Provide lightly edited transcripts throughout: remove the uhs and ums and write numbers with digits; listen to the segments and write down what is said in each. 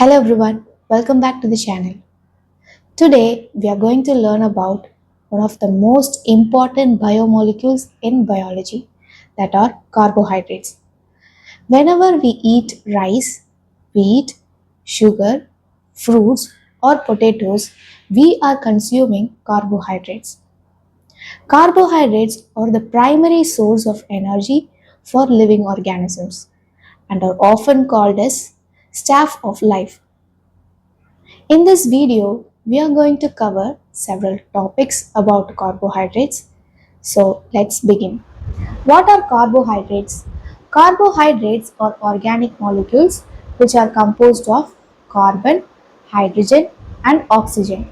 Hello everyone, welcome back to the channel. Today we are going to learn about one of the most important biomolecules in biology, that are carbohydrates. Whenever we eat rice, wheat, sugar, fruits or potatoes, we are consuming carbohydrates. Carbohydrates are the primary source of energy for living organisms and are often called as staff of life. In this video, we are going to cover several topics about carbohydrates. So let's begin. What are carbohydrates? Carbohydrates are organic molecules which are composed of carbon, hydrogen and oxygen.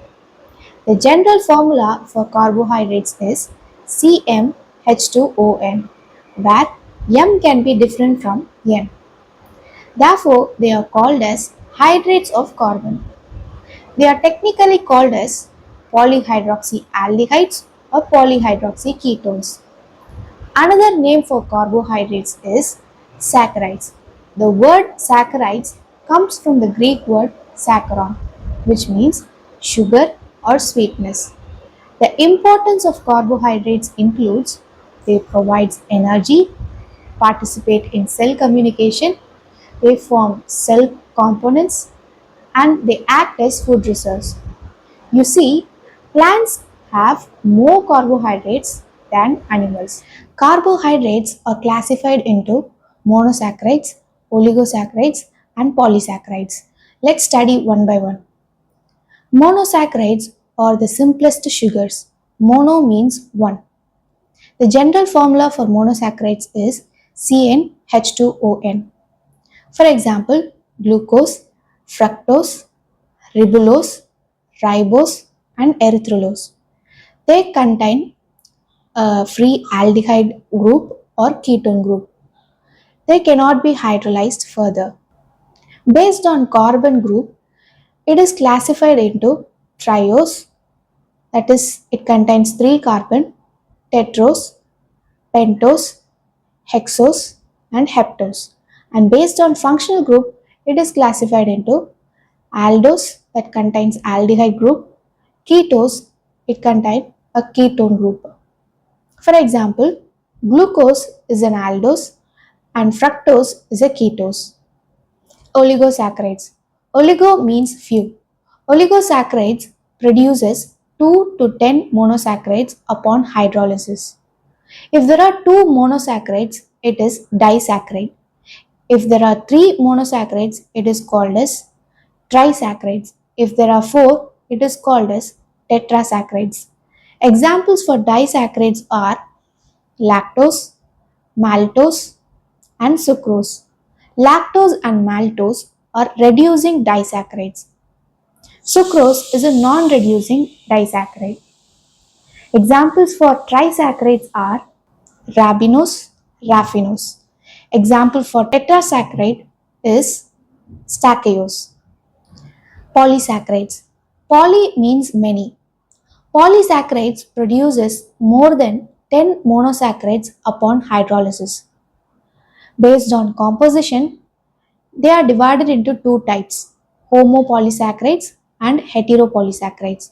The general formula for carbohydrates is CmH2ON, where M can be different from N. Therefore, they are called as hydrates of carbon. They are technically called as polyhydroxyaldehydes or polyhydroxyketones. Another name for carbohydrates is saccharides. The word saccharides comes from the Greek word saccharon, which means sugar or sweetness. The importance of carbohydrates includes they provide energy, participate in cell communication, they form cell components, and they act as food reserves. You see, plants have more carbohydrates than animals. Carbohydrates are classified into monosaccharides, oligosaccharides, and polysaccharides. Let's study one by one. Monosaccharides are the simplest sugars. Mono means one. The general formula for monosaccharides is CnH2ON. For example, glucose, fructose, ribulose, ribose, and erythrulose. They contain a free aldehyde group or ketone group. They cannot be hydrolyzed further. Based on carbon group, it is classified into triose, that is, it contains 3 carbon, tetrose, pentose, hexose, and heptose. And based on functional group, it is classified into aldose, that contains aldehyde group, ketose, it contains a ketone group. For example, glucose is an aldose and fructose is a ketose. Oligosaccharides. Oligo means few. Oligosaccharides produces 2 to 10 monosaccharides upon hydrolysis. If there are 2 monosaccharides, it is disaccharide. If there are 3 monosaccharides, it is called as trisaccharides. If there are 4, it is called as tetrasaccharides. Examples for disaccharides are lactose, maltose, and sucrose. Lactose and maltose are reducing disaccharides. Sucrose is a non-reducing disaccharide. Examples for trisaccharides are ribose, raffinose. Example for tetrasaccharide is stachyose. Polysaccharides. Poly means many. Polysaccharides produces more than 10 monosaccharides upon hydrolysis. Based on composition, they are divided into two types, homopolysaccharides and heteropolysaccharides.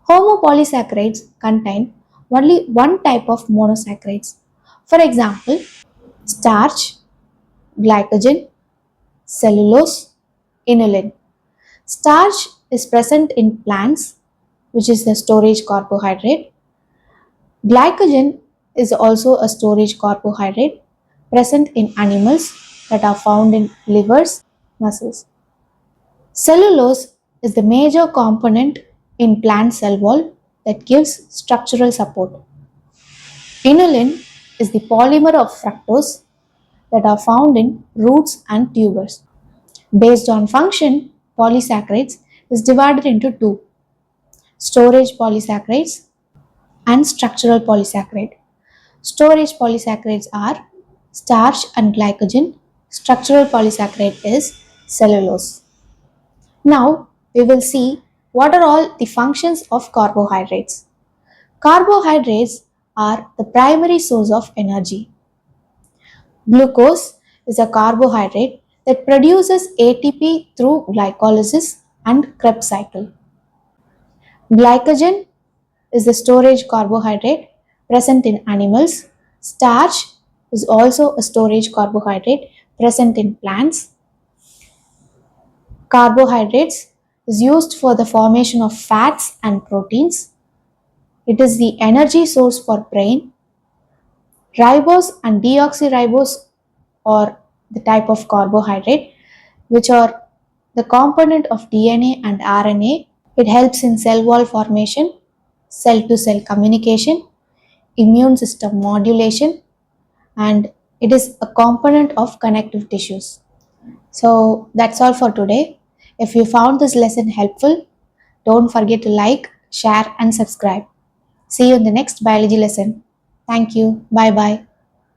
Homopolysaccharides contain only one type of monosaccharides. For example, starch, glycogen, cellulose, inulin. Starch is present in plants, which is the storage carbohydrate. Glycogen is also a storage carbohydrate present in animals that are found in livers, muscles. Cellulose is the major component in plant cell wall that gives structural support. Inulin is the polymer of fructose that are found in roots and tubers. Based on function, polysaccharides is divided into two, storage polysaccharides and structural polysaccharide. Storage polysaccharides are starch and glycogen. Structural polysaccharide is cellulose. Now we will see what are all the functions of carbohydrates. Carbohydrates are the primary source of energy. Glucose is a carbohydrate that produces ATP through glycolysis and Krebs cycle. Glycogen is the storage carbohydrate present in animals. Starch is also a storage carbohydrate present in plants. Carbohydrates is used for the formation of fats and proteins. It is the energy source for brain. Ribose and deoxyribose are the type of carbohydrate which are the component of DNA and RNA. It helps in cell wall formation, cell to cell communication, immune system modulation, and it is a component of connective tissues. So that's all for today. If you found this lesson helpful, don't forget to like, share, and subscribe. See you in the next biology lesson. Thank you. Bye bye.